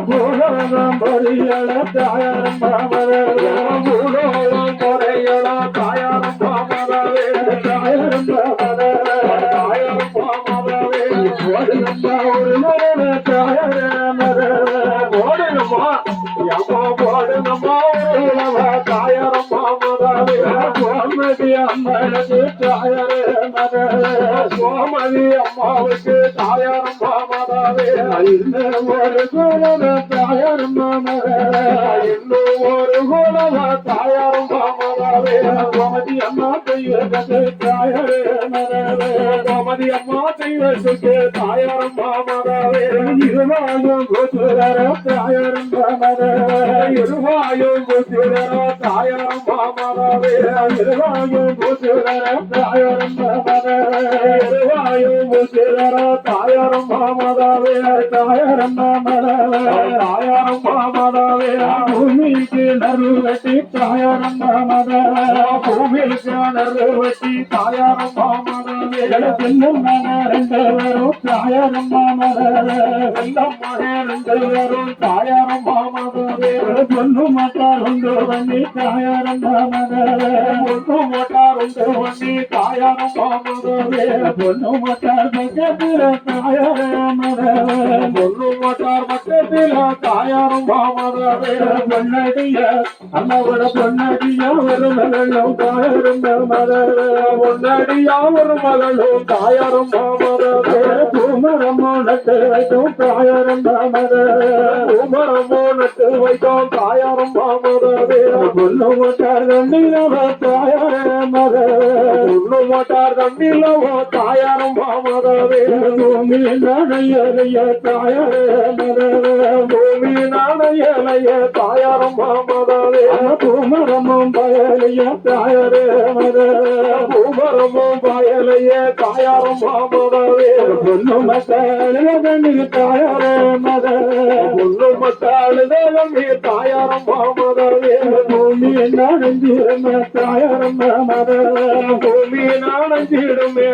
பூலோகம் பொறியள தாயாரம் பாமரம் பூலோகம் பொறியள தாயாரம் பாமரவே தாயாரம் தாயாரம் பாமரவே ஓடுங்கம்மா ஒரு மரண தாயாரம் ஓடுங்கம்மா அம்மா போடுங்கம்மா ஒரு தாயாரம் பாமரவே கோமதி அம்மனுக்கு தாயாரம் கோமதி அம்மாவுக்கு தாயாரம் பாமரவே ஒரு குலவ தாயாரம் இன்னும் ஒரு குலவ தாயாரம் பாமரவே கோமதி அம்மா தெய்வத்துக்கு தாயாரே கோமதி அம்மா தெய்வத்துக்கு தாயாரம் பாமரவே இருவாயும் குசுரர தாயாரம் பாமரவே இருவாயும் குசுரர தாயாரம் பாமரவே இருவாயும் குசுரர தாயாரம் பாமரவே இருவாயும் குசுரர தாயாரம் பாமரவே தாயாரம் பாமரவே தாயாரம் பாமரவே பூமிக்கு நறுவட்டி தாயாரம் பாமரவே பூமிக்கு நறுவட்டி தாயாரம் பாமரவே வெள்ளம் ரெண்டு வரும் தாயாரம் பாமரவே வெள்ளம் ரெண்டு வரும் தாயாரம் பாமரவே பொண்ணு மாட்டார் உண்டு வண்டி தாயாரம் பாமரவே பொண்ணு மாட்டார் உண்டு வண்டி தாயாரம் பாமரவே பொண்ணு மாட்டார் பக்கத்தில் தாயாரம் பொண்ணு மாட்டார் பக்கத்தில் தாயாரம் பாமரவே பொன்னடிய அம்மாவோட பொன்னடியா ஒரு மகளும் தாயாரம் பாமரவே பொன்னடியா ஒரு மகளும் தாயாரம் பாமரவே பூமரமோ நட்டு வைத்தோம் தாயாரம் பாமரவே பூமரமோ நட்டு வைத்தோம் தாயாரம் பாமரவே பொண்ணு மாட்டார் தம்பிலவ தாயாரம் பொண்ணு மாட்டார் தம்பிலவோ தாயாரம் பாமரவே பூமி நாணைய தாயாரம் பூமி நாணைய தாயாரம் பாமரவே பூமரமும் பயலைய தாயாரம் பூமரமும் பயலைய தாயாரம் பாமரவே பொண்ணு மத்தாள் தாயாரம் பொண்ணு மத்தாள் தாயாரம் பாமரவே பூமி நாடஞ்சிடும் தாயாரம் பூமி நாடஞ்சிடும்